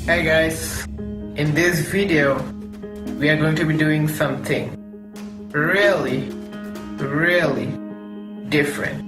Hey guys, in this video we are going to be doing something really different.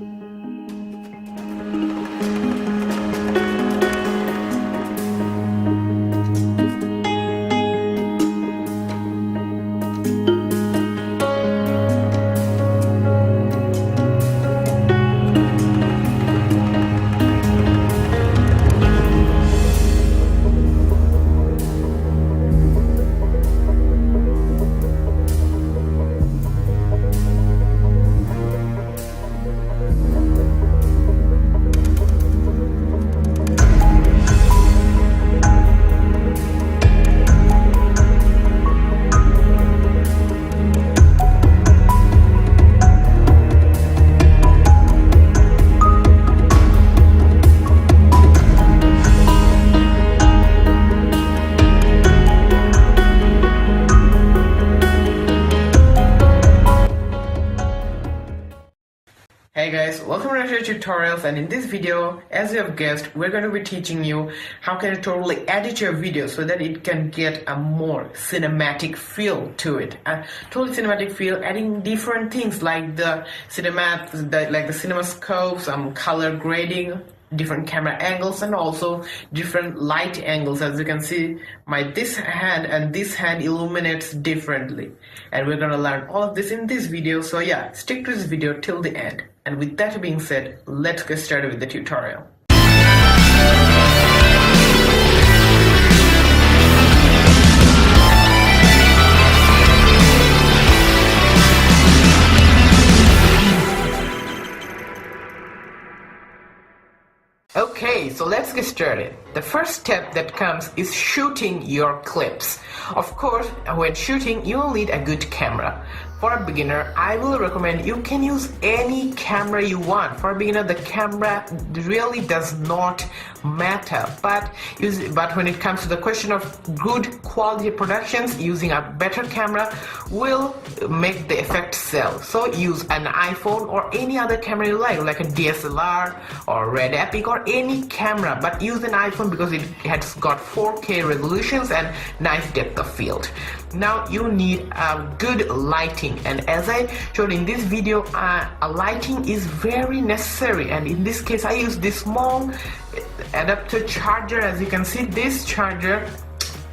Hey guys, welcome to NRT Tutorials, and in this video, as you have guessed, we're going to be teaching you how can you totally edit your video so that it can get a more cinematic feel to it. A totally cinematic feel, adding different things like the cinemascope, color grading, different camera angles, and also different light angles. As you can see, this hand and this hand illuminates differently, and we're gonna learn all of this in this video. So yeah, stick to this video till the end. And with that being said, let's get started with the tutorial. Okay, so let's get started. The first step that comes is shooting your clips. Of course, when shooting, you will need a good camera. For a beginner, I will recommend you can use any camera you want. For a beginner, the camera really does not matter. But when it comes to the question of good quality productions, using a better camera will make the effect sell. So use an iPhone or any other camera you like a DSLR or Red Epic or any camera. But use an iPhone because it has got 4K resolutions and nice depth of field. Now you need a good lighting, and as I showed in this video, a lighting is very necessary, and in this case I use this small adapter charger. As you can see, this charger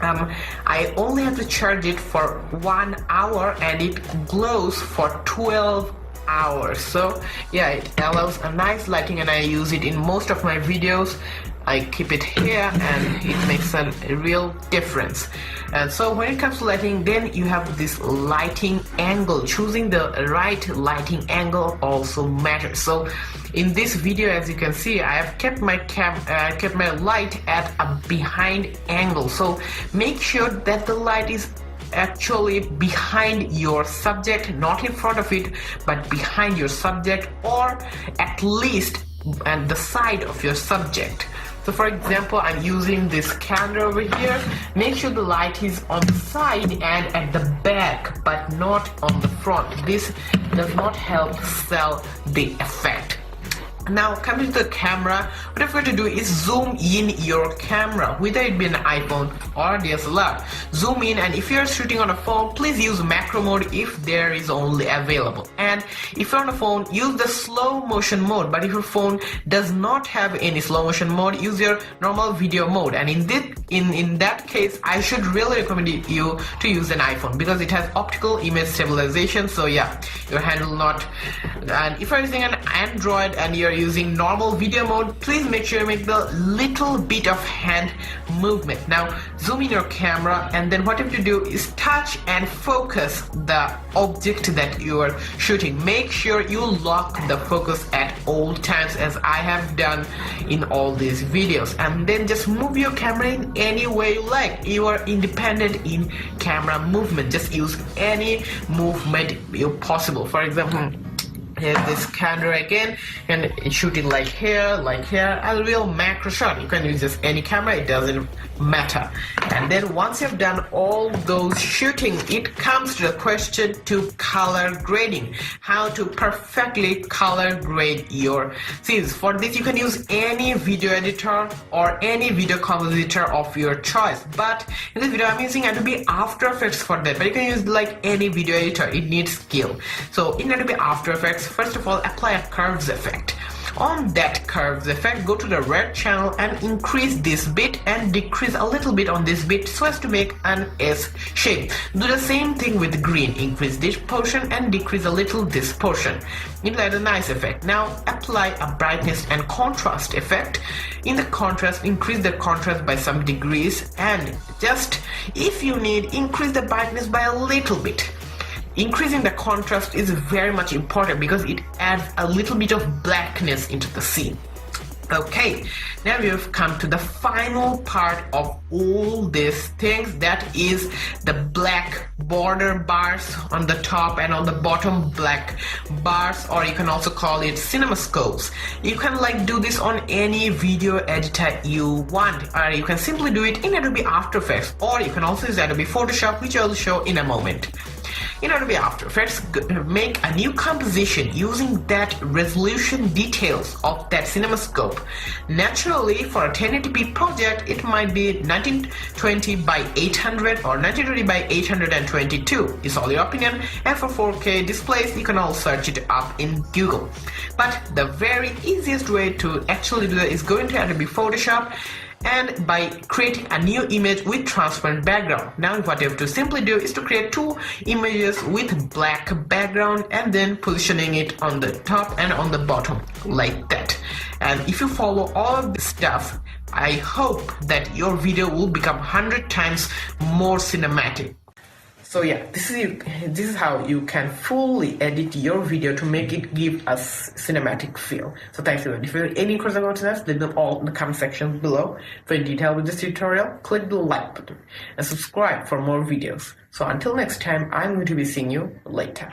I only have to charge it for 1 hour and it glows for 12 hours. So yeah, it allows a nice lighting, and I use it in most of my videos. I keep it here and it makes a real difference. And so when it comes to lighting, then you have this lighting angle. Choosing the right lighting angle also matters. So in this video, as you can see, I have kept my light at a behind angle. So make sure that the light is actually behind your subject, not in front of it, but behind your subject, or at least at the side of your subject. So for example, I'm using this camera over here. Make sure the light is on the side and at the back, but not on the front. This does not help sell the effect. Now coming to the camera, what I'm going to do is zoom in your camera, whether it be an iPhone or DSLR. Zoom in, and if you're shooting on a phone, please use macro mode if there is only available. And if you're on a phone, use the slow motion mode. But if your phone does not have any slow motion mode, use your normal video mode. And in that case, I should really recommend you to use an iPhone because it has optical image stabilization. So yeah, your hand will not. And if you're using an Android and you're using normal video mode, please make sure you make the little bit of hand movement. Now zoom in your camera, and then what you have to do is touch and focus the object that you are shooting. Make sure you lock the focus at all times, as I have done in all these videos, and then just move your camera in any way you like. You are independent in camera movement. Just use any movement you possible. For example, Here's this camera again, and shoot it like here, a real macro shot. You can use just any camera, it doesn't matter. And then once you've done all those shooting, it comes to the question to color grading, how to perfectly color grade your scenes. For this you can use any video editor or any video compositor of your choice, but in this video I'm using Adobe After Effects for that, but you can use like any video editor, it needs skill. So in Adobe After Effects, first of all, apply a curves effect. On that curves effect, go to the red channel and increase this bit and decrease a little bit on this bit so as to make an S shape. Do the same thing with green, increase this portion and decrease a little this portion. It'll add a nice effect. Now apply a brightness and contrast effect. In the contrast, increase the contrast by some degrees, and just if you need, increase the brightness by a little bit. Increasing the contrast is very much important because it adds a little bit of blackness into the scene. Okay, now we have come to the final part of all these things, that is the black border bars on the top and on the bottom, black bars, or you can also call it cinemascopes. You can like do this on any video editor you want, or you can simply do it in Adobe After Effects, or you can also use Adobe Photoshop, which I will show in a moment. In Adobe After Effects, make a new composition using that resolution details of that cinemascope. Naturally, for a 1080p project, it might be 1920 by 800 or 1920 by 822. It's all your opinion. And for 4K displays, you can all search it up in Google. But the very easiest way to actually do that is go into Adobe Photoshop and by creating a new image with transparent background. Now what you have to simply do is to create two images with black background and then positioning it on the top and on the bottom like that. And if you follow all of this stuff, I hope that your video will become 100 times more cinematic. So yeah, this is how you can fully edit your video to make it give a cinematic feel. So thanks everyone. If you have any questions about this, leave them all in the comment section below. For any detail with this tutorial, click the like button and subscribe for more videos. So until next time, I'm going to be seeing you later.